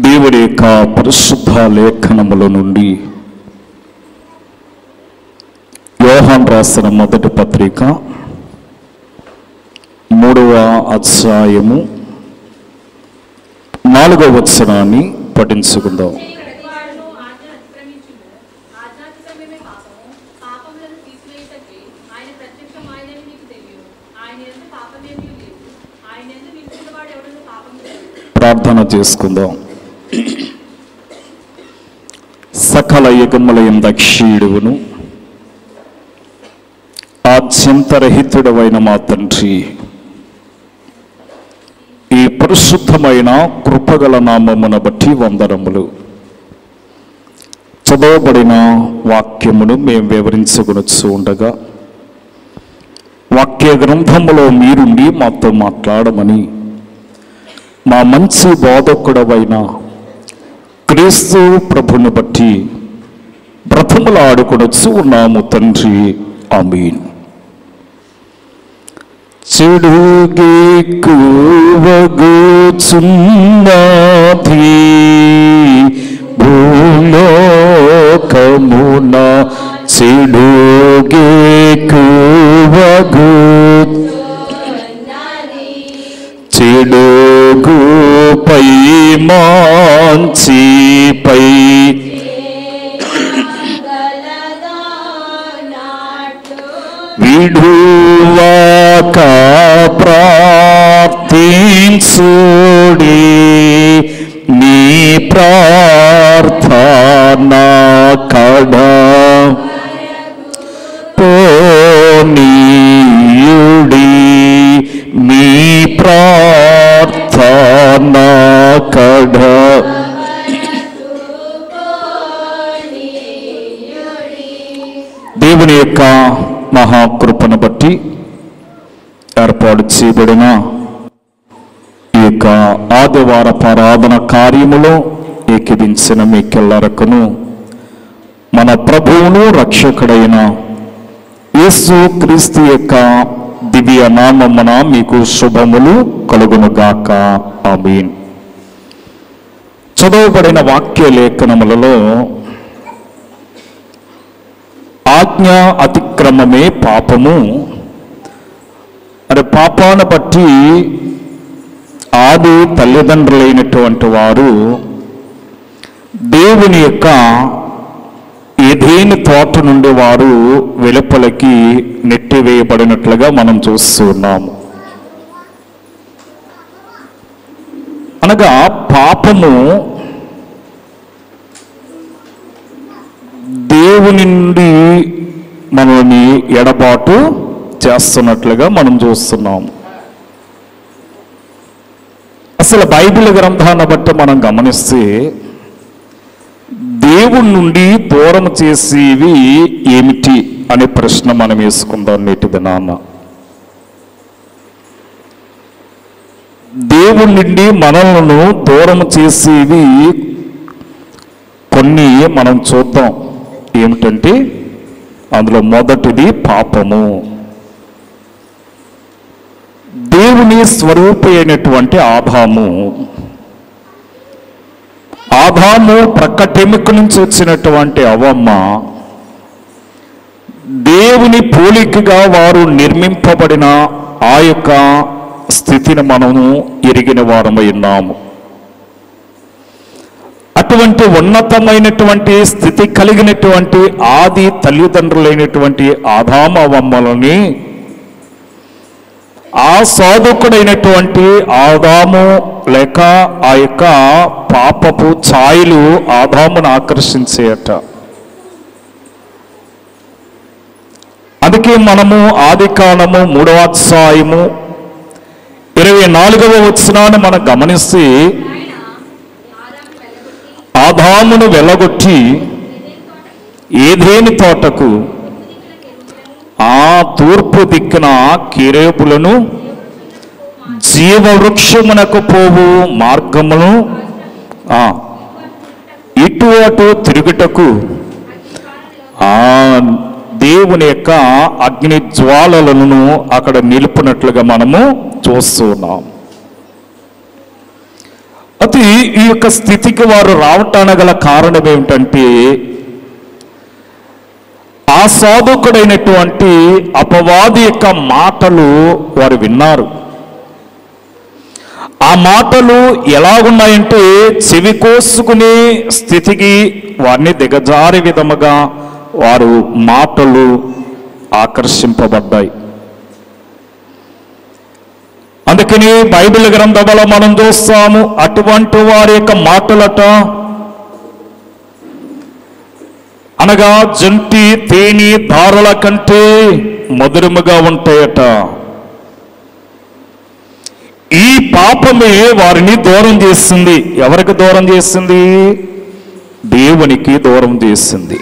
దేవుని యొక్క పరిశుద్ధ లేఖనముల నుండి యోహాను రాసిన మొదటి పత్రిక 3వ అధ్యాయము 4వ వచనాన్ని పఠించుకుందాం. ప్రార్థన చేసుకుందాం. సకల యుగములయందు అక్షయుడును ఆద్యంతరహితుడవైన మా తండ్రి, ఈ పరిశుద్ధమైన కృపగల నామమున బట్టి వందనములు. చదవబడిన వాక్యమును మేము వివరించుకొనొచ్చు ఉండగా వాక్య గ్రంథములో మీరుండి మాతో మాట్లాడమని మా మంచి బోధకుడవైన క్రీస్తు ప్రభుని బట్టి బ్రతములాడుకొనొచ్చు ఉన్నాము తండ్రి. ఆమేన్. చెడుగేకువగుచున్నది భూలోకమున, చెడుగేకువగు చెడుగుపై మాంచిపై విడువాక ప్రార్థించుడి, నీ ప్రార్థన కడ పోనీయుడి, మీ ప్రార్థన కడ దేవుని యొక్క మహాకృపను బట్టి ఏర్పాటు చేయబడిన ఈ యొక్క ఆదివార ఆరాధన కార్యములో ఏకీవించిన మీకెల్లరకును మన ప్రభువును రక్షకుడైన యేసు క్రీస్తు యొక్క దివ్య నామమున మీకు శుభములు కలుగునుగాక. ఆమేన్. చదవబడిన వాక్య లేఖనములలో ఆజ్ఞ అతిక్రమమే పాపము అనే పాపాన్ని బట్టి ఆది తల్లిదండ్రులైనటువంటి వారు దేవుని యొక్క ఏదేని తోట నుండి వారు వెలుపలికి నెట్టివేయబడినట్లుగా మనం చూస్తూ ఉన్నాము. అనగా పాపము దేవుని నుండి మనల్ని ఎడబాటు చేస్తున్నట్లుగా మనం చూస్తున్నాము. అసలు బైబిల్ గ్రంథాన్ని బట్టి మనం గమనిస్తే దేవుని నుండి దూరం చేసేవి ఏమిటి అనే ప్రశ్న మనం వేసుకుందాం నేటి దినాన. దేవుని నుండి మనలను దూరం చేసేవి కొన్ని మనం చూద్దాం. ఏమిటంటే అందులో మొదటిది పాపము. దేవుని స్వరూపి అయినటువంటి ఆదాము ప్రక్కటెముక నుంచి వచ్చినటువంటి అవ్వమ్మ దేవుని పోలికగా వారు నిర్మింపబడిన ఆ యొక్క స్థితిని మనము ఎరిగిన వారమై ఉన్నాము. అటువంటి ఉన్నతమైనటువంటి స్థితి కలిగినటువంటి ఆది తల్లిదండ్రులైనటువంటి ఆదాము అవ్వమ్మలని ఆ సాధకుడైనటువంటి ఆదాము లేక ఆ యొక్క పాపపు ఛాయలు ఆదామును ఆకర్షించేయట. అందుకే మనము ఆదికాండము 3వ అధ్యాయము 24వ వచనాన్ని మనం గమనిస్తే ఆదామును వెళ్లగొట్టి ఏదేని తోటకు ఆ తూర్పు దిక్కున కెరూబులను జీవవృక్షమునకు పోవు మార్గమును ఇటు అటు తిరుగుటకు ఆ దేవుని యొక్క అగ్ని జ్వాలలను అక్కడ నిలుపునట్లుగా మనము చూస్తున్నాం. అయితే కాబట్టి ఈ యొక్క స్థితికి వారు రావటానికి గల కారణం ఏమిటంటే, ఆ సాధకుడైనటువంటి అపవాది యొక్క మాటలు వారు విన్నారు. ఆ మాటలు ఎలాగున్నాయంటే చెవి కోసుకునే స్థితికి వారిని దిగజారి విధముగా వారు మాటలు ఆకర్షింపబడ్డాయి. అందుకని బైబిల్ గ్రంథంలో మనం చూస్తాము, అటువంటి వారి యొక్క మాటలట అనగా జంటి తేనె ధారల కంటే మధురముగా ఉంటాయట. ఈ పాపమే వారిని దూరం చేసింది. ఎవరికి దూరం చేసింది? దేవునికి దూరం చేసింది.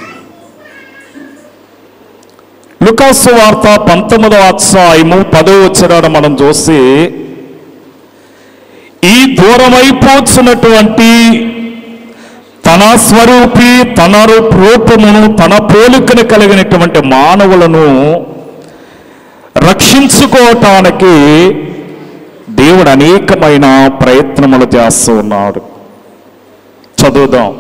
లూకాసు వార్త 19వ అధ్యాయము 10వ వచనాన్ని మనం చూసి, ఈ దూరమైపోతున్నటువంటి తన స్వరూపి, తన రూపమును, తన పోలికను కలిగినటువంటి మానవులను రక్షించుకోవటానికి దేవుడు అనేకమైన ప్రయత్నములు చేస్తూ ఉన్నాడు. చదువుదాం.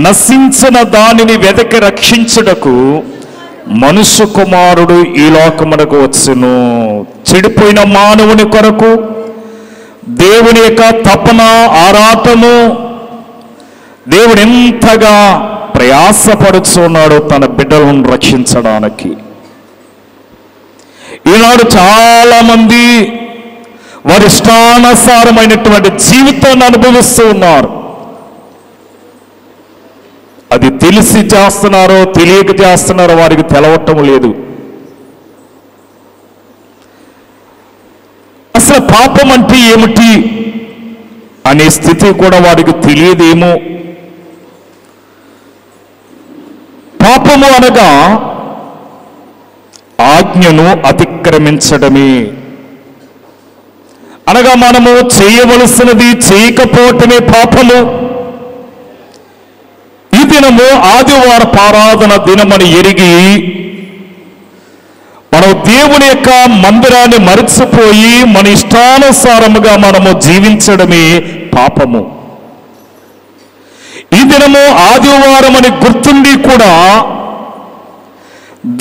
నశించిన దానిని వెదకి రక్షించుటకు మనుష్య కుమారుడు ఈ లోకమునకు వచ్చెను. చెడిపోయిన మానవుని కొరకు దేవుని యొక్క తపన, ఆరాటము, దేవుడు ఎంతగా ప్రయాసపడుచున్నాడో తన బిడ్డలను రక్షించడానికి. ఈనాడు చాలా మంది వారి ఇష్టానుసారమైనటువంటి జీవితాన్ని అనుభవిస్తూ ఉన్నారు. అది తెలిసి చేస్తున్నారో తెలియక చేస్తున్నారో వారికి తెలవటం లేదు. అసలు పాపం అంటే ఏమిటి అనే స్థితి కూడా వారికి తెలియదేమో. పాపము అనగా ఆజ్ఞను అతిక్రమించడమే. అనగా మనము చేయవలసినది చేయకపోవటమే పాపము. ఈ దినము ఆదివారపు ఆరాధన దినమని ఎరిగి మనం దేవుని యొక్క మందిరాన్ని మరచిపోయి మన ఇష్టానుసారముగా మనము జీవించడమే పాపము. ఈ దినము ఆదివారం అని గుర్తుండి కూడా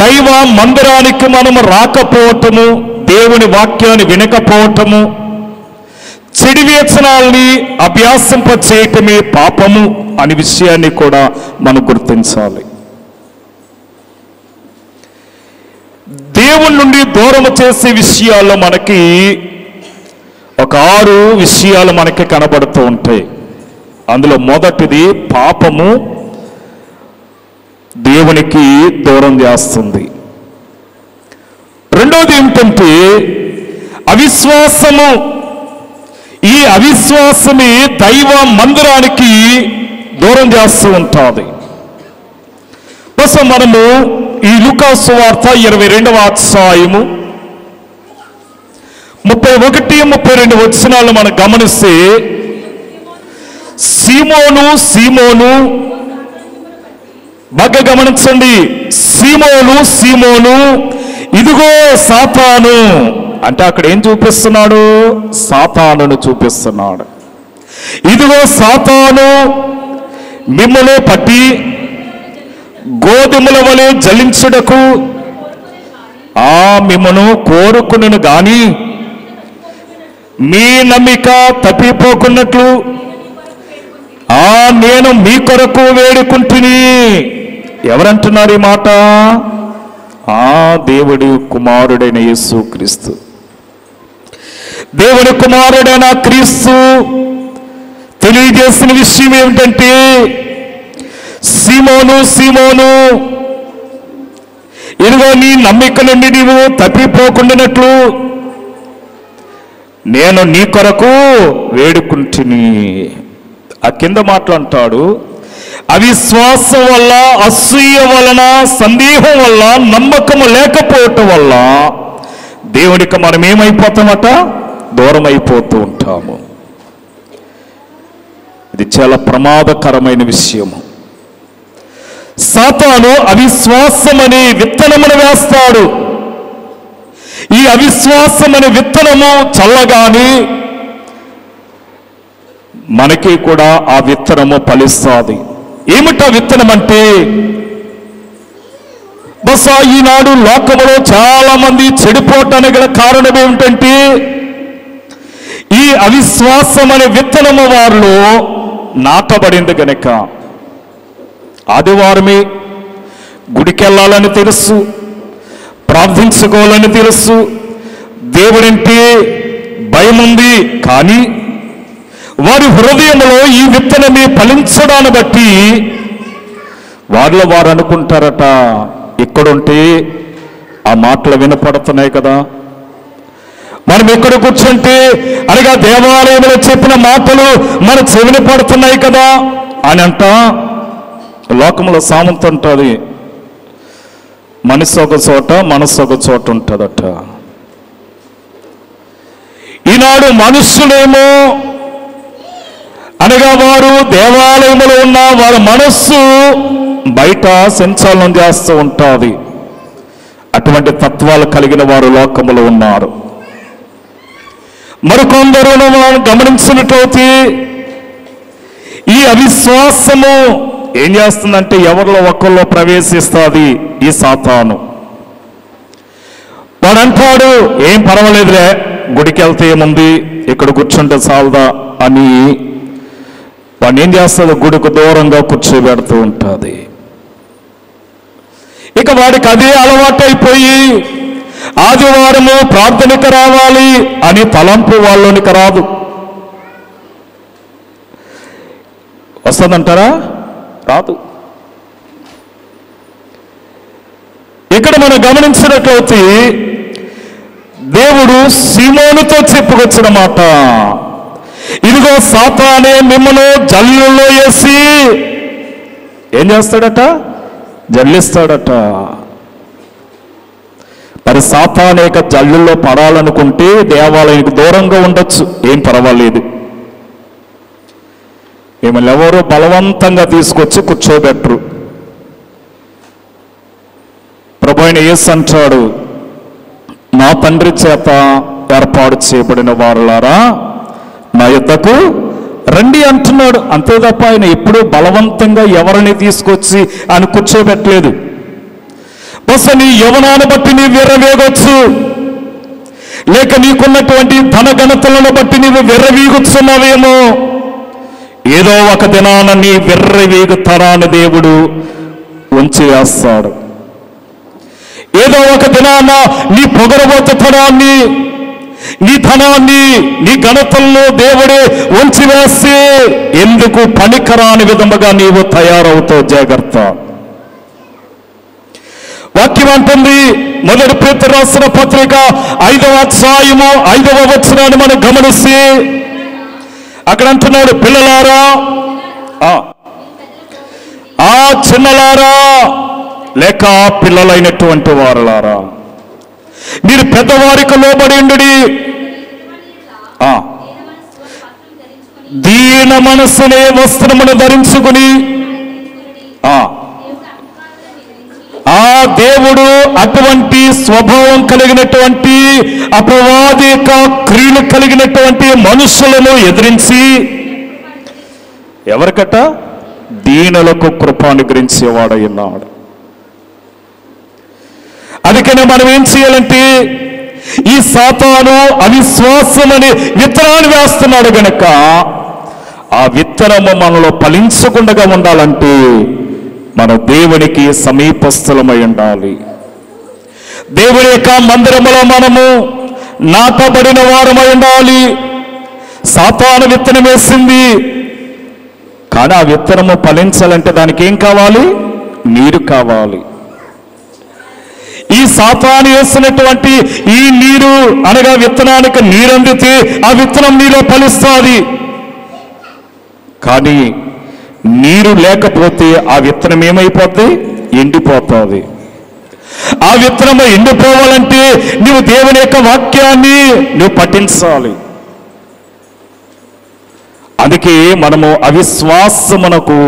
దైవ మందిరానికి మనము రాకపోవటము, దేవుని వాక్యాన్ని వినకపోవటము, చెడు వ్యసనాల్ని అభ్యాసింప చేయటమే పాపము అనే విషయాన్ని కూడా మనం గుర్తించాలి. దేవుని నుండి దూరం చేసే విషయాల్లో మనకి ఒక 6 విషయాలు మనకి కనబడుతూ ఉంటాయి. అందులో మొదటిది పాపము దేవునికి దూరం చేస్తుంది. రెండోది ఏమిటంటే అవిశ్వాసము. ఈ అవిశ్వాసమే దైవ మందిరానికి దూరం చేస్తూ ఉంటుంది. కోసం మనము ఈ లూకాసు వార్త 22వ అధ్యాయము 31-32 వచనాలు మనం గమనిస్తే, సీమోను సీమోను, బాగా గమనించండి, సీమోను సీమోను, ఇదిగో సాతాను అంటే అక్కడ ఏం చూపిస్తున్నాడు? సాతానును చూపిస్తున్నాడు. ఇదిగో సాతాను మిమ్మల్ని పట్టి గోధుమల వలె జలించుటకు మిమ్మను కోరుకును గాని మీ నమ్మిక తప్పిపోకున్నట్లు నేను మీ కొరకు వేడుకుంటుని. ఎవరంటున్నారు ఈ మాట? దేవుడి కుమారుడైన యేసు క్రీస్తు. దేవుడి కుమారుడైన క్రీస్తు తెలియజేసిన విషయం ఏమిటంటే, సీమోను సీమోను, ఇదిగో నీ నమ్మిక నుండి నీవు తప్పిపోకుండానట్లు నేను నీ కొరకు వేడుకుంటుని. ఆ కింద మాట్లాంటాడు, అవిశ్వాసం వల్ల, అసూయ వలన, సందేహం వల్ల, నమ్మకము లేకపోవటం వల్ల దేవుడికి మనం ఏమైపోతామట? దూరం అయిపోతూ ఉంటాము. ఇది చాలా ప్రమాదకరమైన విషయము. సాతాను అవిశ్వాసం అనే విత్తనమును వేస్తాడు. ఈ అవిశ్వాసం అనే విత్తనము చల్లగాని మనకి కూడా ఆ విత్తనము ఫలిస్తుంది. ఏమిటా విత్తనం అంటే, బహుశా ఈనాడు లోకంలో చాలా మంది చెడిపోవటానికి గల కారణం ఏమిటంటే, ఈ అవిశ్వాసం అనే విత్తనము వారిలో నాటబడింది గనక. ఆదివారమే గుడికెళ్ళాలని తెలుసు, ప్రార్థించుకోవాలని తెలుసు, దేవుడంటే భయం ఉంది, కానీ వారి హృదయంలో ఈ విత్తనమే ఫలించడాన్ని బట్టి వారిలో వారు అనుకుంటారట, ఇక్కడుంటే ఆ మాటలు వినపడుతున్నాయి కదా, మనం ఎక్కడ కూర్చుంటే అనగా దేవాలయంలో చెప్పిన మాటలు మన చెవిని పడుతున్నాయి కదా అని అంట. లోకంలో సామెత ఉంటుంది, మనసు ఒక చోట మనసు ఒక చోట ఉంటుందట. ఈనాడు మనుషులేమో అనగా వారు దేవాలయంలో ఉన్న వారి మనస్సు బయట సంచాలనం చేస్తూ ఉంటుంది. అటువంటి తత్వాలు కలిగిన వారు లోకంలో ఉన్నారు. మరికొందరు మనం గమనించినట్లయితే ఈ అవిశ్వాసము ఏం చేస్తుందంటే ఎవరిలో ఒకరిలో ప్రవేశిస్తుంది ఈ సాతాను. వాడు అంటాడు, ఏం పర్వాలేదులే, గుడికి వెళ్తే ఏముంది, ఇక్కడ కూర్చుంటే చాలదా అని వాడిని ఏం చేస్తుంది, గుడికి దూరంగా కూర్చోబెడుతూ ఉంటుంది. ఇక వాడికి అదే అలవాటు అయిపోయి ఆదివారము ప్రార్థనకు రావాలి అని తలంపు వాళ్ళలోనికి రాదు. వస్తుందంటారా? రాదు. ఇక్కడ మనం గమనించినట్లయితే దేవుడు సీమోనుతో చెప్పుకొచ్చిన మాట, ఇదిగో సాతానే మిమ్మల్ని జల్లులో వేసి ఏం చేస్తాడట, జల్లిస్తాడట. మరి సాతానేక జల్లుల్లో పడాలనుకుంటే దేవాలయానికి దూరంగా ఉండొచ్చు, ఏం పర్వాలేదు. మిమ్మల్ని ఎవరో బలవంతంగా తీసుకొచ్చి కూర్చోబెట్టరు. ప్రభువైన యేసు అంటాడు, నా తండ్రి చేత ఏర్పాటు చేయబడిన వారులారా నా యొద్దకు రండి అంటున్నాడు. అంతే తప్ప ఆయన ఎప్పుడూ బలవంతంగా ఎవరిని తీసుకొచ్చి ఆయన కూర్చోబెట్టలేదు. బహుశా నీ యవనాన్ని బట్టి నీ విర్రవేగొచ్చు, లేక నీకున్నటువంటి ధనఘనతలను బట్టి నీవు విర్రవీగుతున్నావేమో. ఏదో ఒక దినాన నీ విర్రవీగుతనాన్ని దేవుడు ఉంచి వేస్తాడు. ఏదో ఒక దినాన నీ పొగరబోతుతనాన్ని, నీ ధనాన్ని, నీ ఘనతలను దేవుడే ఉంచి వేస్తే ఎందుకు పనికరాని విధముగా నీవు తయారవుతావు. జాగ్రత్త. వాక్యం అంటుంది, మొదటి పేతురు రాసిన పత్రిక 5వ అధ్యాయము 5వ వచనాన్ని మనం గమనిస్తే అక్కడ అంటున్నాడు, పిల్లలారా, ఆ చిన్నలారా లేక పిల్లలైనటువంటి వారులారా, మీరు పెద్దవారికి లోబడి దీన మనస్సునే వస్త్రమును ధరించుకుని ఆ దేవుడు అటువంటి స్వభావం కలిగినటువంటి అపవాదిక క్రియలు కలిగినటువంటి మనుషులను ఎదిరించి ఎవరికట, దీనులకు కృప అనుగ్రహించేవాడై ఉన్నాడు. అందుకనే మనం ఏం చేయాలంటే, ఈ సాతాను అవిశ్వాసం అనే విత్తనాన్ని వేస్తున్నాడు గనక ఆ విత్తనము మనలో ఫలించకుండా ఉండాలంటే మన దేవునికి సమీపస్థలమై ఉండాలి. దేవుని యొక్క మందిరములో మనము నాటబడిన వారమై ఉండాలి. సాతాను విత్తనం వేసింది, కానీ ఆ విత్తనము ఫలించాలంటే దానికి ఏం కావాలి, నీరు కావాలి. ఈ సాతాను వేసినటువంటి ఈ నీరు అనగా విత్తనానికి నీరు అందితే ఆ విత్తనం నీలో ఫలిస్తుంది. కానీ నీరు లేకపోతే ఆ విత్తనం ఏమైపోద్ది, ఎండిపోతుంది. ఆ విత్తనం ఎండిపోవాలంటే నువ్వు దేవుని యొక్క వాక్యాన్ని నువ్వు పఠించాలి. అందుకే మనము అవిశ్వాసమునకు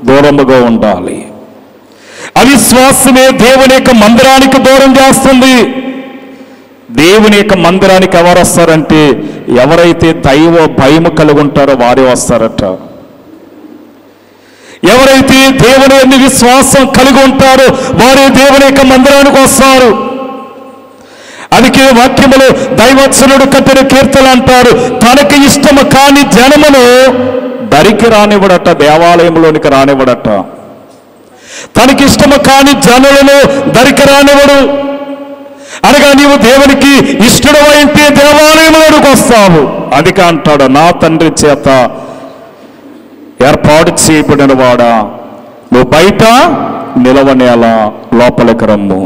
దూరముగా ఉండాలి. అవిశ్వాసమే దేవుని యొక్క మందిరానికి దూరం చేస్తుంది. దేవుని యొక్క మందిరానికి ఎవరు వస్తారంటే ఎవరైతే దైవ భయము కలిగి ఉంటారో వారే వస్తారట. ఎవరైతే దేవుని యందు విశ్వాసం కలిగి ఉంటారో వారే దేవుని యొక్క మందిరానికి వస్తారు. అందుకే వాక్యములో దైవవచనుడు కట్టిన కీర్తనలు అంటారు, తనకి ఇష్టము కాని జనమును దరికి రానివ్వడట, దేవాలయంలోనికి రానివ్వడట. తనకి ఇష్టము కాని జనులను దరికి రానివ్వడు. అనగా నీవు దేవునికి ఇష్టడమైతే దేవాలయంలోనికి వస్తావు. అందుకే అంటాడు, నా తండ్రి చేత ఏర్పాటు చేయబడిన వాడా, నువ్వు బయట నిలవనేలా లోపలికి రమ్ము.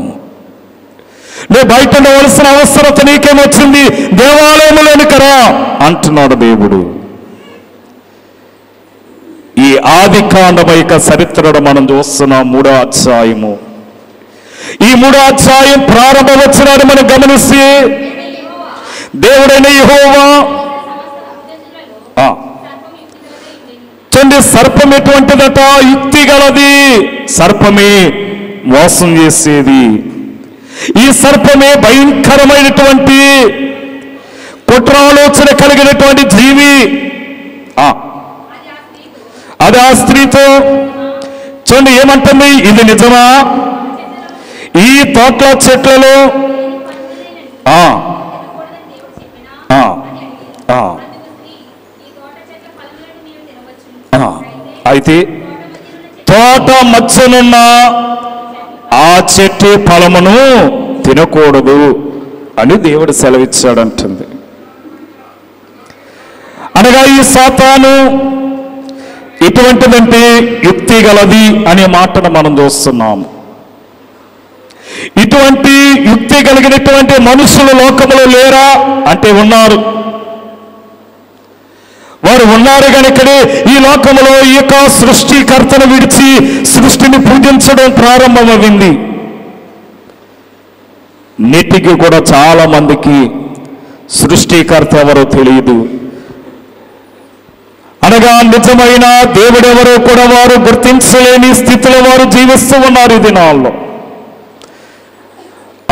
నువ్వు బయట ఉండవలసిన అవసరత నీకేమొచ్చింది, దేవాలయంలోనికి రా అంటున్నాడు దేవుడు. ఈ ఆదికాండమైక చరిత్రను మనం చూస్తున్నాం. 3వ అధ్యాయము. ఈ 3వ అధ్యాయం ప్రారంభ వచనాన్ని మనం గమనిస్తే, దేవుడైన యెహోవా చూడండి, సర్పం ఎటువంటిదట, యుక్తి గలది. సర్పమే మోసం చేసేది. ఈ సర్పమే భయంకరమైనటువంటి కుట్రాలోచన కలిగినటువంటి జీవి. అది ఆ స్త్రీతో చూడండి ఏమంటుంది, ఇది నిజమా, ఈ తోటల చెట్లలో అయితే తోట మధ్యనున్న ఆ చెట్టు ఫలమును తినకూడదు అని దేవుడు సెలవిచ్చాడంటుంది. అనగా ఈ సాతాను ఇటువంటిదంటే యుక్తి గలది అనే మాటను మనం చూస్తున్నాము. ఇటువంటి యుక్తి కలిగినటువంటి మనుషులు లోకములో లేరా అంటే ఉన్నారు. వారు ఉన్నారు కనుకనే ఈ లోకములో ఈ యొక్క సృష్టికర్తను విడిచి సృష్టిని పూజించడం ప్రారంభమైంది. నేటికి కూడా చాలా మందికి సృష్టికర్త ఎవరో తెలియదు. అనగా నిజమైన దేవుడెవరో కూడా వారు గుర్తించలేని స్థితిలో వారు జీవిస్తూ ఉన్నారు ఈ దినాల్లో.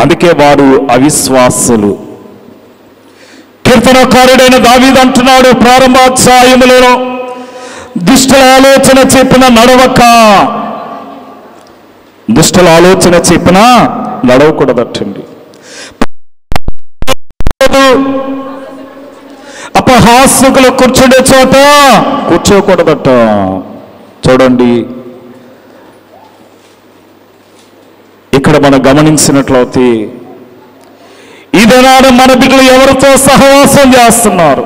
అందుకే వారు అవిశ్వాసులు. కీర్తనకారుడైన దావీదు అంటున్నాడు ప్రారంభాధ్యాయములలో, దుష్టుల ఆలోచన చెప్పిన నడవక. దుష్టుల ఆలోచన చెప్పిన నడవకూడదటండి. అపహాస్యకులు కూర్చుండే చోట కూర్చోకూడదట. చూడండి, ఇక్కడ మనం గమనించినట్లయితే ఈనాడు మన బిడ్డలు ఎవరితో సహవాసం చేస్తున్నారు,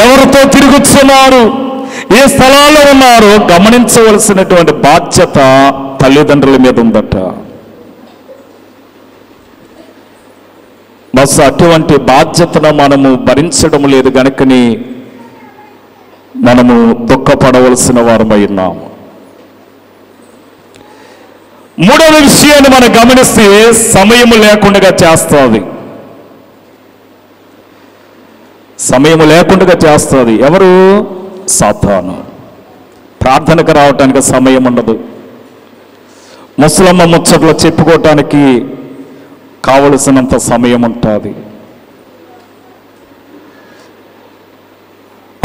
ఎవరితో తిరుగుతున్నారు, ఏ స్థలాల్లో ఉన్నారో గమనించవలసినటువంటి బాధ్యత తల్లిదండ్రుల మీద ఉందట. బస్ అటువంటి బాధ్యతను మనము భరించడం లేదు గనుకని మనము దుఃఖపడవలసిన వారమై ఉన్నాము. 3వ విషయాన్ని మనం గమనిస్తే సమయము లేకుండా చేస్తుంది. సమయము లేకుండా చేస్తుంది ఎవరు? సాతాను. ప్రార్థనకు రావటానికి సమయం ఉండదు. ముసలమ్మ ముచ్చట్లు చెప్పుకోవటానికి కావలసినంత సమయం ఉంటుంది.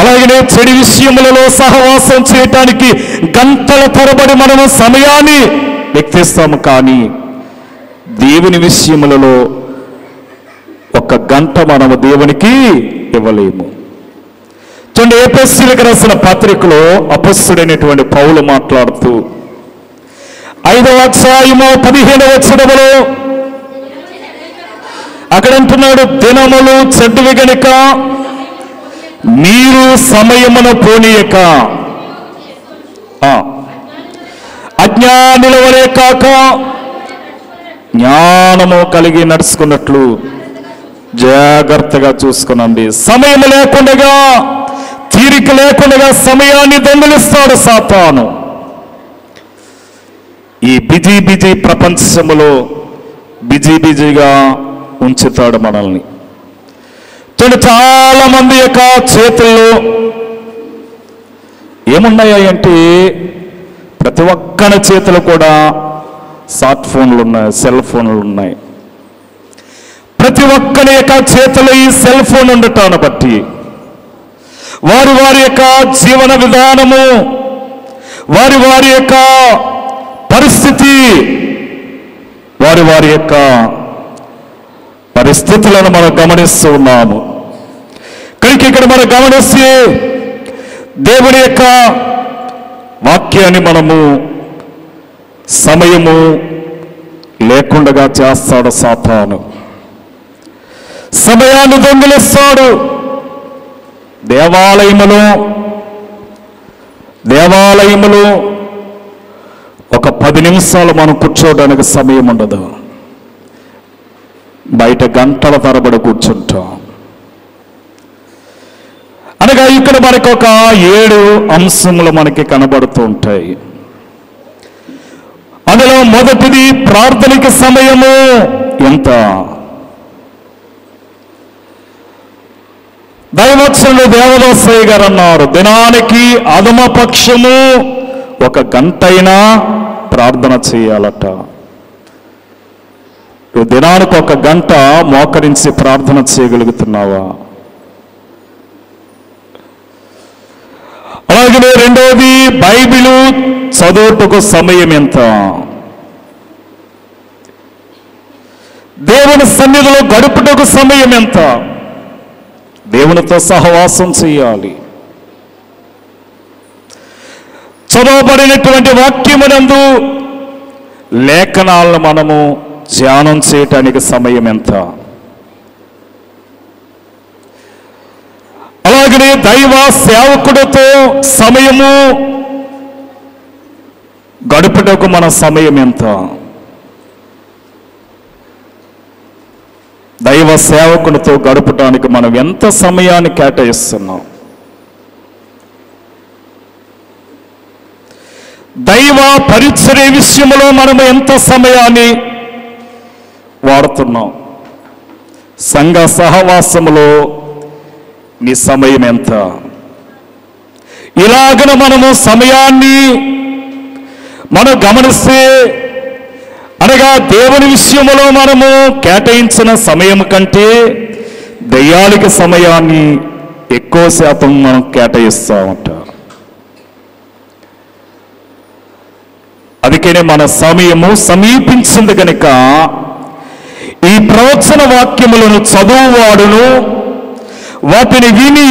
అలాగనే చెడు విషయములలో సహవాసం చేయటానికి గంటల తరబడి మనము సమయాన్ని వ్యక్తిస్తాము. కానీ దేవుని విషయములలో 1 గంట మనము దేవునికి ఇవ్వలేము. చూడండి, ఎఫెసీయులకు రాసిన పత్రికలో అపొస్తలుడైనటువంటి పౌలు మాట్లాడుతూ 5వ అధ్యాయము 15వ వచనములో అక్కడ అంటున్నాడు, దినములు చెడ్డవి గనుక మీరు సమయమును పోనీయక అజ్ఞానుల వలె కాక జ్ఞానము కలిగి నడుచుకున్నట్లు జాగ్రత్తగా చూసుకునండి. సమయం లేకుండా, తీరిక లేకుండా సమయాన్ని దొంగిలిస్తాడు సాతాను. ఈ బిజీ ప్రపంచములో బిజీగా ఉంచుతాడు మనల్ని. చాలా మంది యొక్క చేతుల్లో ఏమున్నాయంటే ప్రతి ఒక్కరి చేతులు కూడా స్మార్ట్ ఫోన్లు ఉన్నాయి, సెల్ ఫోన్లు ఉన్నాయి. ప్రతి ఒక్కరి యొక్క చేతిలో ఈ సెల్ ఫోన్ ఉండటాన్ని బట్టి వారి వారి యొక్క జీవన విధానము, వారి వారి యొక్క పరిస్థితి, వారి వారి యొక్క పరిస్థితులను మనం గమనిస్తూ ఉన్నాము. కనుక ఇక్కడ మనం గమనిస్తే దేవుని యొక్క వాక్యాన్ని మనము సమయము లేకుండా చేస్తాడు సాతాను. సమయాన్ని దొంగిలిస్తాడు. దేవాలయములో ఒక 10 నిమిషాలు మనం కూర్చోవడానికి సమయం ఉండదు. బయట గంటల తరబడి కూర్చుంటాం. అనగా ఇక్కడ మనకు ఒక 7 అంశములు మనకి కనబడుతూ ఉంటాయి. అందులో మొదటిది ప్రార్థనకి సమయము ఎంత. దైవోత్సవులు దేవదాసయ్య గారు అన్నారు, దినానికి అధమపక్షము 1 గంట అయినా ప్రార్థన చేయాలట. నువ్వు దినానికి 1 గంట మోకరించి ప్రార్థన చేయగలుగుతున్నావా? అలాగే రెండవది బైబిలు చదువుటకు సమయం ఎంత. దేవుని సన్నిధిలో గడుపుటకు సమయం ఎంత. దేవునితో సహవాసం చేయాలి. చదవబడినటువంటి వాక్యమునందు లేఖనాలను మనము ధ్యానం చేయటానికి సమయం ఎంత. అలాగనే దైవ సేవకుడితో సమయము గడుపుటకు మన సమయం ఎంత. దైవ సేవకుడితో గడపడానికి మనం ఎంత సమయాన్ని కేటాయిస్తున్నాం. దైవ పరిచర్య విషయంలో మనము ఎంత సమయాన్ని వాడుతున్నాం. సంఘ సహవాసములో నీ సమయం ఎంత. ఇలాగన మనము సమయాన్ని మనం గమనిస్తే, అనగా దేవుని విషయంలో మనము కేటాయించిన సమయం కంటే దయ్యానికి సమయాన్ని ఎక్కువ శాతం మనం కేటాయిస్తామంట. అందుకనే మన సమయము సమీపించింది కనుక ఈ ప్రవచన వాక్యములను చదువువాడును వాటిని విని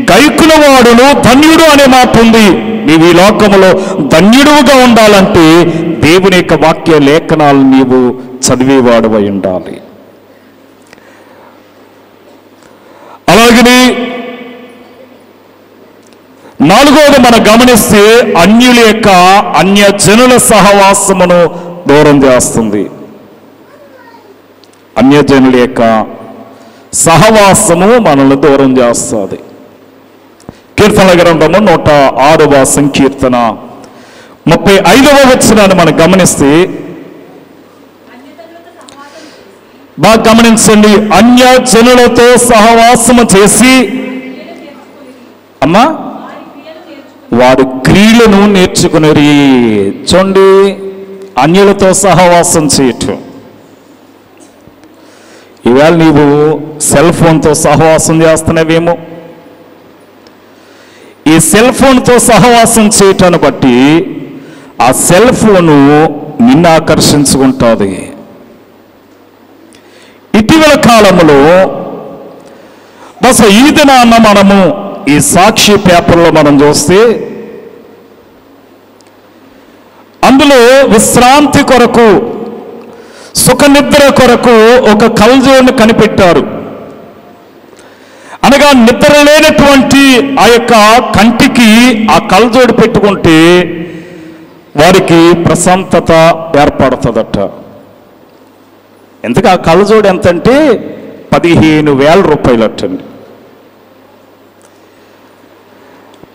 గైకుల వాడును ధన్యుడు అనే మాట ఉంది. నీవు ఈ లోకములో ధన్యుడుగా ఉండాలంటే దేవుని యొక్క వాక్య లేఖనాలు నీవు చదివేవాడు అయి ఉండాలి. అలాగని 4వది మనం గమనిస్తే అన్యుల యొక్క అన్యజనుల సహవాసమును దూరం చేస్తుంది. అన్యజనుల యొక్క సహవాసము మనల్ని దూరం చేస్తుంది. కీర్తనల గ్రంథము 106వ సంకీర్తన 35వ వచనాన్ని మనం గమనిస్తే, బాగా గమనించండి. అన్యజనులతో సహవాసము చేసి అమ్మా వారి క్రియలను నేర్చుకునేరి. చూడండి, అన్యులతో సహవాసం చేయటం. ఈవేళ నీవు సెల్ ఫోన్తో సహవాసం చేస్తున్నావేమో. ఈ సెల్ ఫోన్తో సహవాసం చేయటాన్ని బట్టి ఆ సెల్ ఫోను నిన్ను ఆకర్షించుకుంటుంది. ఇటీవల కాలంలో బస్ ఈ దినాన్న మనము ఈ సాక్షి పేపర్లో మనం చూస్తే అందులో విశ్రాంతి కొరకు, సుఖనిద్ర కొరకు ఒక కల్జోడ్ని కనిపెట్టారు. అనగా నిద్ర లేనటువంటి ఆ యొక్క కంటికి ఆ కల్జోడు పెట్టుకుంటే వారికి ప్రశాంతత ఏర్పడుతుందట. ఎందుకు ఆ కళ్ళజోడు ఎంతంటే 15,000 రూపాయలటండి.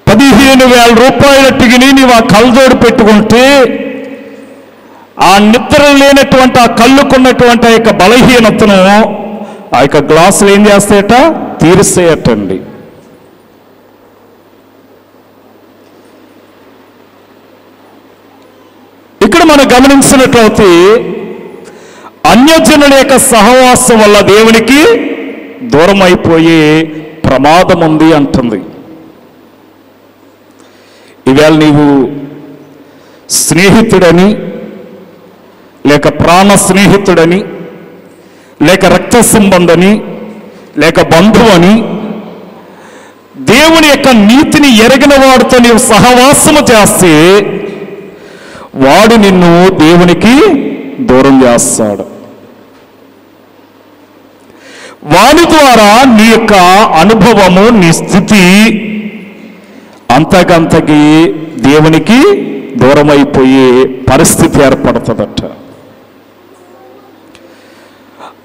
15,000 రూపాయలట్టుకి నీవు ఆ కళ్ళజోడు పెట్టుకుంటే ఆ నిద్ర లేనటువంటి ఆ కళ్ళుకున్నటువంటి ఆ యొక్క బలహీనతను ఆ యొక్క గ్లాసులు ఏం చేస్తాయట, తీరుస్తాయటండి. ఇక్కడ మనం గమనించినట్లయితే అన్యజనుల యొక్క సహవాసం వల్ల దేవునికి దూరం అయిపోయే ప్రమాదం ఉంది అంటుంది. ఈవేళ నీవు స్నేహితుడని, లేక ప్రాణ స్నేహితుడని, లేక రక్త సంబంధని, లేక బంధువని, దేవుని యొక్క నీతిని ఎరిగిన వాడితో నీవు సహవాసము చేస్తే వాడు నిన్ను దేవునికి దూరం చేస్తాడు. వాని ద్వారా నీ యొక్క అనుభవము, నీ స్థితి అంతకంతకి దేవునికి దూరం అయిపోయే పరిస్థితి ఏర్పడుతుందట.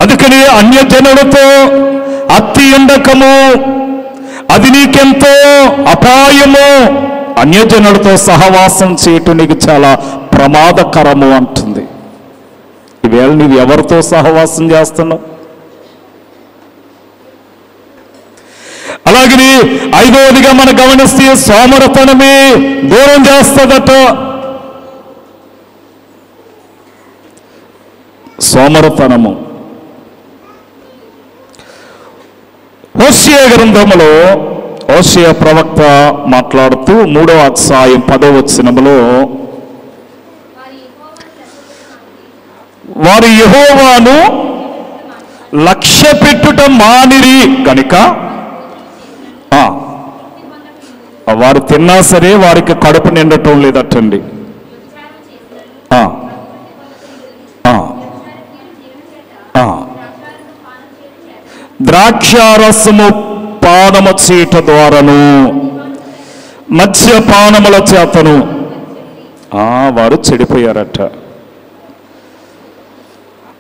అందుకని అన్యజనులతో అతి ఉండకము, అది నీకెంతో అపాయము. అన్యజనులతో సహవాసం చేయటం నీకు చాలా ప్రమాదకరము అంటుంది. ఈవేళ నీవు ఎవరితో సహవాసం చేస్తున్నావు? అలాగే ఐదవదిగా మనం గమనిస్తే సోమరతనమే దూరం చేస్తుందట. సోమరతనము. హోషేయ గ్రంథములో హోషేయ ప్రవక్త మాట్లాడుతూ 3వ అధ్యాయం 10వ వచనములో, వారు యెహోవాను లక్ష్య పెట్టుట మానిరి కనుక వారు తిన్నా సరే వారికి కడుపు నిండటం లేదటండి. ద్రాక్షారసము పానము చేయట ద్వారాను మద్యపానముల చేతను వారు చెడిపోయారట.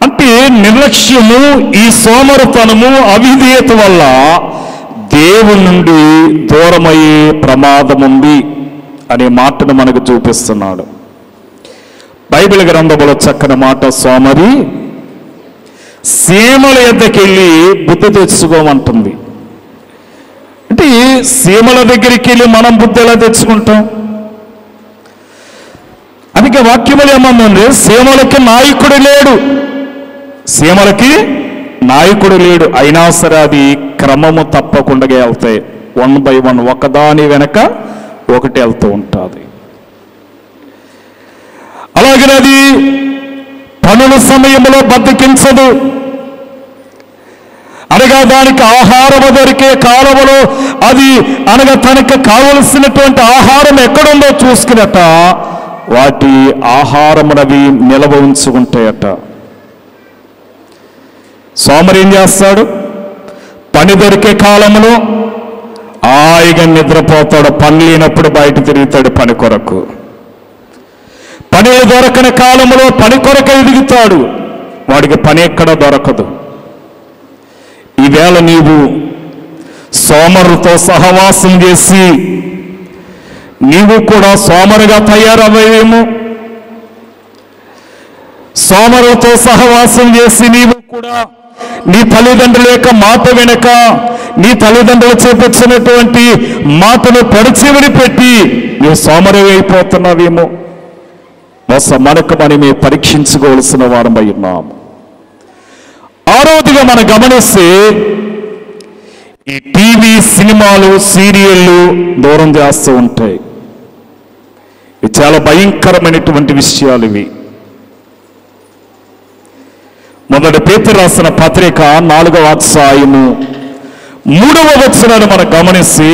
అంటే నిర్లక్ష్యము, ఈ సోమరతనము, అవిధేయత వల్ల దేవుని నుండి దూరమయ్యే ప్రమాదం ఉంది అనే మాటను మనకు చూపిస్తున్నాడు. బైబిల్ గ్రంథంలో చక్కని మాట, సోమరి సీమల యొద్దకెళ్ళి బుద్ధి తెచ్చుకోమంటుంది. అంటే సీమల దగ్గరికి వెళ్ళి మనం బుద్ధి ఎలా తెచ్చుకుంటాం? అందుకే వాక్యములు ఏమన్నా, సీమలకి నాయకుడు లేడు, సీమలకి నాయకుడు లేడు. అయినా సరే అది క్రమము తప్పకుండా వెళ్తాయి. 1 by 1 ఒకదాని వెనక ఒకటి వెళ్తూ ఉంటుంది. అలాగే అది పనుల సమయంలో బద్దకించదు. అనగా దానికి ఆహారము దొరికే కాలములో అది అనగా తనకు కావలసినటువంటి ఆహారం ఎక్కడుందో చూసుకున్నట వాటి ఆహారమునవి నిలవ ఉంచుకుంటాయట. సోమరి ఏం చేస్తాడు? పని దొరికే కాలంలో హాయిగా నిద్రపోతాడు, పని లేనప్పుడు బయట తిరుగుతాడు పని కొరకు. పని దొరకని కాలంలో పని కొరకు ఎదుగుతాడు, వాడికి పని ఎక్కడ దొరకదు. ఈవేళ నీవు సోమరుతో సహవాసం చేసి నీవు కూడా సోమరుగా తయారయ్యేమో. సోమరుతో సహవాసం చేసి నీవు కూడా నీ తల్లిదండ్రుల యొక్క మాట వెనక, నీ తల్లిదండ్రులు చూపించినటువంటి మాటను పరిచెవిని పెట్టి నువ్వు సోమరి అయిపోతున్నావేమో. మనకు మనమే పరీక్షించుకోవాల్సిన వారమై ఉన్నాము. ఆరోదిగా మనం గమనిస్తే ఈ టీవీ, సినిమాలు, సీరియళ్ళు దూరం చేస్తూ ఉంటాయి. ఇవి చాలా భయంకరమైనటువంటి విషయాలు ఇవి. మొదటి పేతురు రాసిన పత్రిక 4వ అధ్యాయము 3వ వచనాన్ని మనం గమనిస్తే,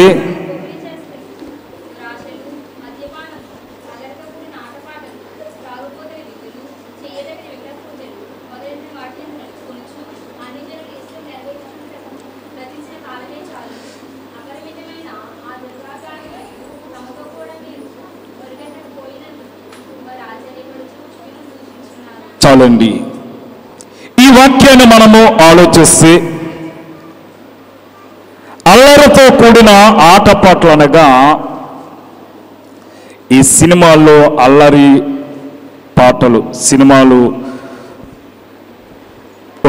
చాలండి. ఈ వాక్యాన్ని మనము ఆలోచిస్తే అల్లరితో కూడిన ఆటపాటలు అనగా ఈ సినిమాల్లో అల్లరి పాటలు, సినిమాలు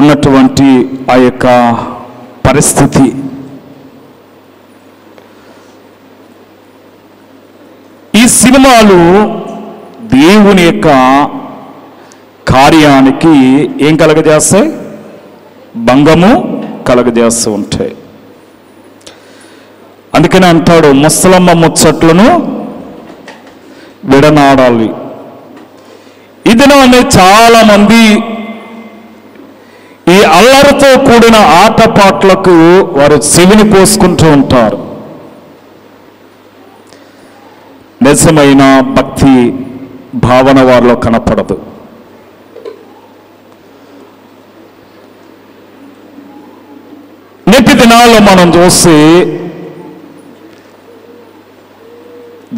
ఉన్నటువంటి ఆ యొక్క పరిస్థితి. ఈ సినిమాలు దేవుని యొక్క కార్యానికి ఏం కలగజేస్తాయి? భంగము కలగజేస్తూ ఉంటాయి. అందుకని అంటాడు, ముసలమ్మ ముచ్చట్లను విడనాడాలి. ఇది చాలా మంది ఈ అల్లరితో కూడిన ఆటపాట్లకు వారు చెవిని కోసుకుంటూ ఉంటారు. నిజమైన భక్తి భావన వారిలో కనపడదు. నేటి దినాల్లో మనం చూసి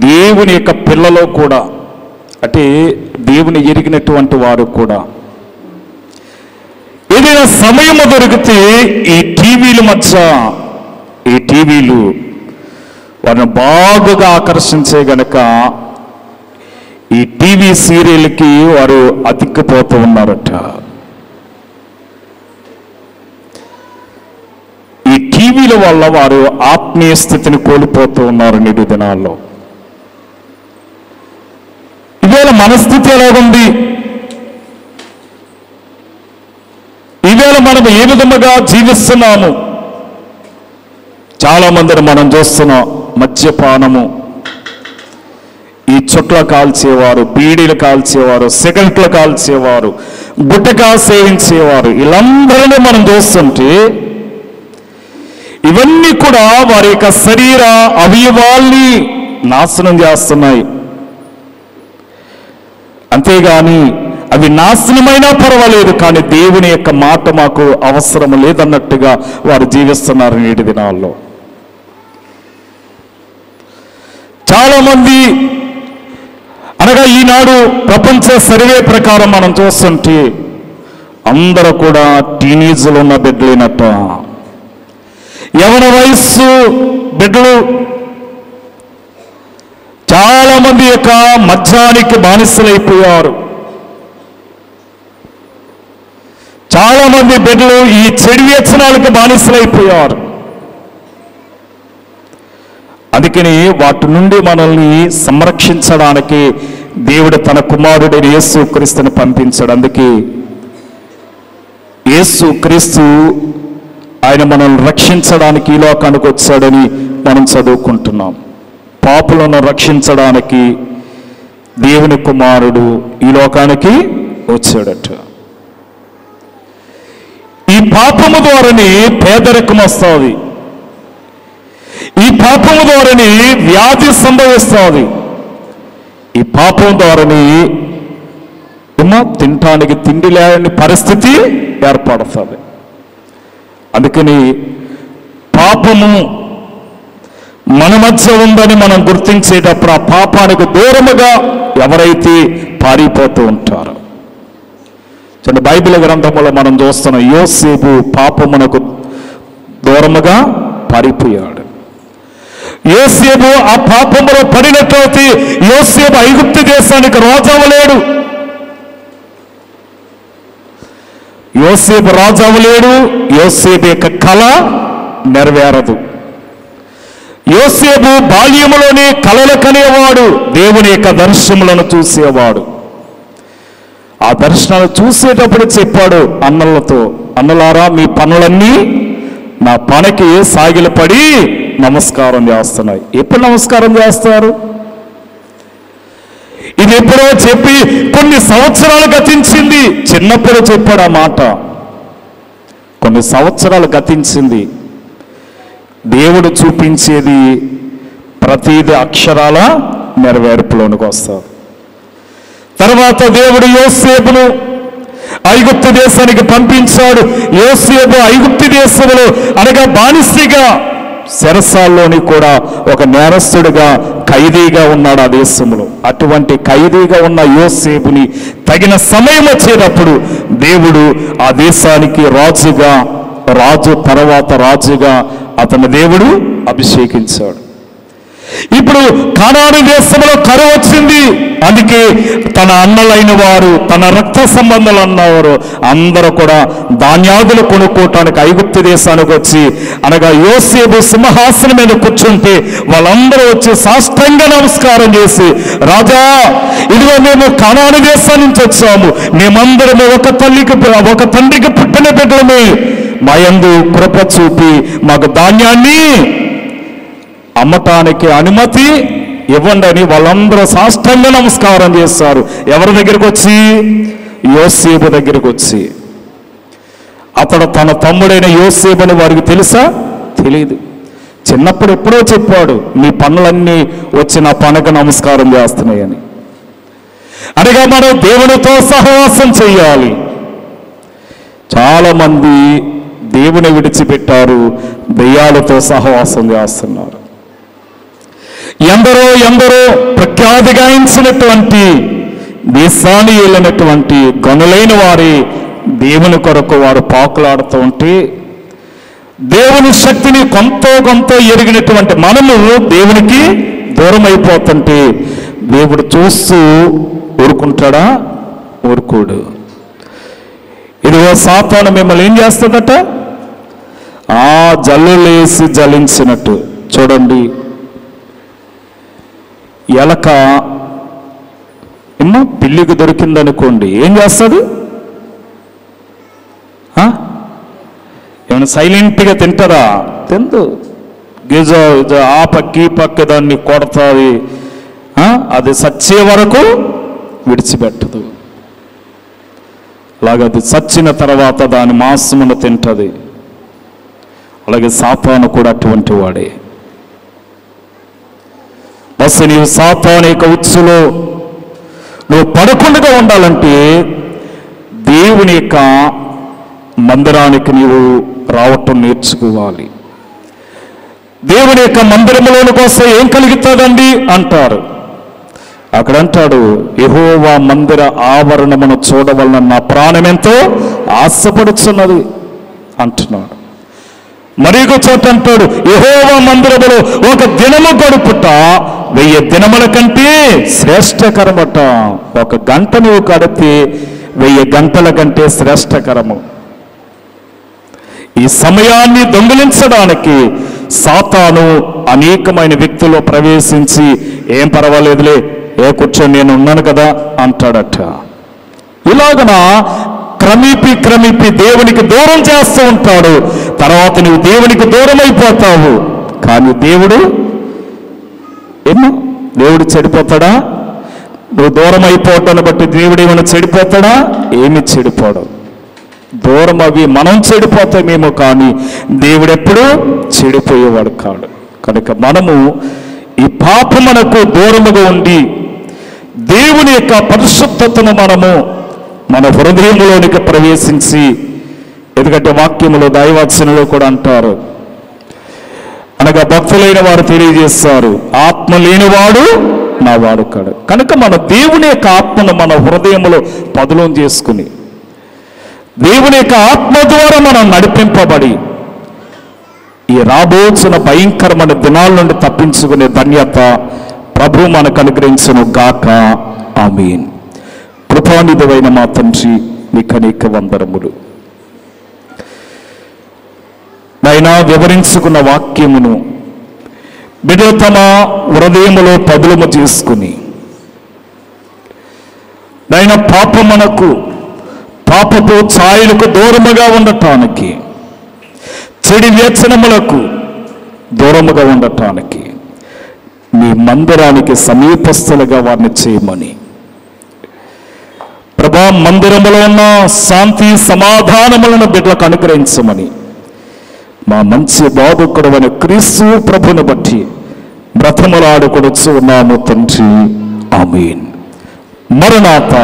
దేవుని యొక్క పిల్లలో కూడా, అంటే దేవుని ఎరిగినటువంటి వారు కూడా ఏదైనా సమయం దొరికితే ఈ టీవీలు వారిని బాగుగా ఆకర్షించే గనక ఈ టీవీ సీరియల్కి వారు అతిక్కిపోతూ ఉన్నారట. ఈ టీవీల వల్ల వారు ఆత్మీయ స్థితిని కోల్పోతూ ఉన్నారు నేటి దినాల్లో. ఇవేళ మనస్థితి ఎలాగుంది? ఈవేళ మనం ఏ విధముగా జీవిస్తున్నాము? చాలా మందిని మనం చూస్తున్నాం, మద్యపానము, ఈ చుట్ల కాల్చేవారు, బీడీలు కాల్చేవారు, సిగరెట్లు కాల్చేవారు, గుట్టకా సేవించేవారు, వీళ్ళందరినీ మనం చూస్తుంటే ఇవన్నీ కూడా వారి యొక్క శరీర అవయవాల్ని నాశనం చేస్తున్నాయి. అంతేగాని అవి నాశనమైనా పర్వాలేదు, కానీ దేవుని యొక్క మాట మాకు అవసరం లేదన్నట్టుగా వారు జీవిస్తున్నారు నేటి దినాల్లో. చాలామంది అనగా ఈనాడు ప్రపంచ సర్వే ప్రకారం మనం చూస్తుంటే అందరూ కూడా టీనేజ్లో ఉన్న బిడ్డలేనట్ట. యవన వయస్సు బిడ్డలు చాలా మంది యొక్క మద్యానికి బానిసలైపోయారు. చాలా మంది బిడ్డలు ఈ చెడు వ్యసనాలకు బానిసలైపోయారు. అందుకని వాటి నుండి మనల్ని సంరక్షించడానికి దేవుడు తన కుమారుడైన యేసు క్రీస్తుని పంపించాడు. అందుకే యేసు క్రీస్తు ఆయన మనల్ని రక్షించడానికి ఈ లోకానికి వచ్చాడని మనం చదువుకుంటున్నాం. పాపులను రక్షించడానికి దేవుని కుమారుడు ఈ లోకానికి వచ్చాడట. ఈ పాపము ద్వారానే పేదరికం వస్తుంది, ఈ పాపము ద్వారానే వ్యాధి సంభవిస్తుంది, ఈ పాపం ద్వారానే తినటానికి తిండి లేని పరిస్థితి ఏర్పడుతుంది. అందుకని పాపము మన మధ్య ఉందని మనం గుర్తించేటప్పుడు ఆ పాపానికి దూరముగా ఎవరైతే పారిపోతూ ఉంటారో, చూడండి బైబిల్ గ్రంథంలో మనం చూస్తున్నాం, యోసేపు పాపమునకు దూరముగా పారిపోయాడు. యోసేపు ఆ పాపములో పడినట్లయితే యోసేపు ఐగుప్తు దేశానికి రాజు అవ్వలేడు. యోసేపు రాజు అవ్వలేడు. యోసేపు యొక్క కళ నెరవేరదు. యోసేపు బాల్యములోనే కలలు కనేవాడు, దేవుని యొక్క దర్శనములను చూసేవాడు. ఆ దర్శనాలు చూసేటప్పుడు చెప్పాడు అన్నలతో, అన్నలారా మీ పనులన్నీ నా పనికి సాగిలపడి నమస్కారం చేస్తున్నాయి. ఎప్పుడు నమస్కారం చేస్తారు? ఇది ఎప్పుడో చెప్పి కొన్ని సంవత్సరాలు గతించింది. చిన్నప్పుడు చెప్పాడు ఆ మాట, కొన్ని సంవత్సరాలు గతించింది. దేవుడు చూపించేది ప్రతిది అక్షరాల నెరవేర్పులోనికి వస్తారు. తర్వాత దేవుడు యోసేపును ఐగుప్తు దేశానికి పంపించాడు. యోసేపు ఐగుప్తు దేశంలో అనగా బానిసగా చెరసాల్లోని కూడా ఒక నేరస్తుడిగా ఖైదీగా ఉన్నాడు ఆ దేశంలో. అటువంటి ఖైదీగా ఉన్న యోసేపుని తగిన సమయం వచ్చేటప్పుడు దేవుడు ఆ దేశానికి రాజు తర్వాత రాజుగా అతని దేవుడు అభిషేకించాడు. ఇప్పుడు ఇప్పుడు కానాను దేశంలో కరువు వచ్చింది. అందుకే తన అన్నలైన వారు, తన రక్త సంబంధాలు అన్నవారు అందరూ కూడా ధాన్యాదులు కొనుక్కోవటానికి ఐగుప్తు దేశానికి వచ్చి, అనగా యోసేపు సింహాసనం మీద కూర్చుంటే వాళ్ళందరూ వచ్చి సాష్టాంగ నమస్కారం చేసి, రాజా ఇదిగో మేము కానాను దేశం నుంచి వచ్చాము, మేమందరము ఒక తండ్రికి పుట్టిన బిడ్డలమే, మా యందు కృప చూపి మాకు ధాన్యాన్ని అమ్మటానికి అనుమతి ఇవ్వండి అని వాళ్ళందరూ సాష్టాంగ నమస్కారం చేస్తారు. ఎవరి దగ్గరికి వచ్చి? యోసేపు దగ్గరికి వచ్చి. అతడు తన తమ్ముడైన యోసేపు అని వారికి తెలుసా? తెలియదు. చిన్నప్పుడు ఎప్పుడో చెప్పాడు, మీ పనులన్నీ వచ్చి నా పనకు నమస్కారం చేస్తున్నాయని. అనగా మనం దేవునితో సహవాసం చేయాలి. చాలామంది దేవుని విడిచిపెట్టారు, దెయ్యాలతో సహవాసం చేస్తున్నారు. ఎందరో ప్రఖ్యాతి గాయించినటువంటి దేశాన్ని ఏలినటువంటి గనులైన వారి దేవుని కొరకు వారు పాకులాడుతూ ఉంటే, దేవుని శక్తిని కొంత ఎరిగినటువంటి మనము దేవునికి దూరం అయిపోతుంటే దేవుడు చూస్తూ ఊరుకుంటాడా? ఊరుకోడు. ఇదిగో సాతాను మిమ్మల్ని ఏం చేస్తుందట? జల్లులేసి జలించినట్టు. చూడండి, ఎలక పిల్లికి దొరికిందనుకోండి, ఏం చేస్తుంది? ఏమైనా సైలెంట్గా తింటారా? తిందు. గిజ ఆ పక్క ఈ పక్క దాన్ని కొడతాది, అది చచ్చే వరకు విడిచిపెట్టదు. అలాగే అది చచ్చిన తర్వాత దాని మాంసమును తింటది. అలాగే సాతాను కూడా అటువంటి వాడే. బస్సు నీవు సాతాను యొక్క ఉచ్చులో నువ్వు పడకుండా ఉండాలంటే దేవుని యొక్క మందిరానికి నీవు రావటం నేర్చుకోవాలి. దేవుని యొక్క మందిరములోని కోసం ఏం కలుగుతుందండి అంటారు. అక్కడ అంటాడు, యెహోవా మందిర ఆవరణమును చూడవలన నా ప్రాణమెంతో ఆశపడుచున్నది అంటున్నాడు. మరి ఒక చోట అంటాడు, యెహోవా మందిరములో ఒక దినము గడుపుట 1000 దినముల కంటే శ్రేష్టకరమట. ఒక గంట నువ్వు గడిపి 1000 గంటల కంటే శ్రేష్టకరము. ఈ సమయాన్ని దొంగిలించడానికి సాతాను అనేకమైన వ్యక్తులు ప్రవేశించి, ఏం పర్వాలేదులే, కూర్చొని నేను ఉన్నాను కదా అంటాడట. ఇలాగన క్రమేపీ దేవునికి దూరం చేస్తూ ఉంటాడు. తర్వాత నువ్వు దేవునికి దూరం అయిపోతావు. కానీ దేవుడు చెడిపోతాడా? నువ్వు దూరం అయిపోవటాన్ని బట్టి దేవుడు ఏమైనా చెడిపోతాడా? ఏమి చెడిపోవడం. దూరం అవి మనం చెడిపోతామేమో, కానీ దేవుడు ఎప్పుడు చెడిపోయేవాడు కాడు. కనుక మనము ఈ పాపమునకు దూరముగా ఉండి దేవుని యొక్క పరిశుద్ధతను మనము మన హృదయంలోనికి ప్రవేశించి, ఎందుకంటే వాక్యములో దైవవచనంలో కూడా అంటారు, అనగా భక్తులైన వారు తెలియజేస్తారు, ఆత్మ లేనివాడు నా వాడు కాడు. కనుక మన దేవుని యొక్క ఆత్మను మన హృదయంలో పదులం చేసుకుని, దేవుని యొక్క ఆత్మ ద్వారా మనం నడిపింపబడి ఈ రాబోతున్న భయంకరమైన దినాల నుండి తప్పించుకునే ధన్యత ప్రభు మనకు అనుగ్రహించును గాక. ఆమేన్. కృపానిధివైన మా తండ్రి, నీకు అనేక వందనములు. నాయనా, వివరించుకున్న వాక్యమును బిడ్డలు తమ హృదయములో పదులము చేసుకుని, నాయనా, పాపపు ఛాయలకు దూరముగా ఉండటానికి, చెడు వ్యసనములకు దూరముగా ఉండటానికి మీ మందిరానికి సమీపస్తులుగా వారిని చేయమని, ప్రభా, మందిరములో ఉన్న శాంతి సమాధానములను బిడ్డలకు అనుగ్రహించమని మా మంచి బాధకుడు అని క్రీస్తు ప్రభుని బట్టి బ్రతములాడుకొనుచు ఉన్నాము తండ్రి. ఆమేన్. మరణాత.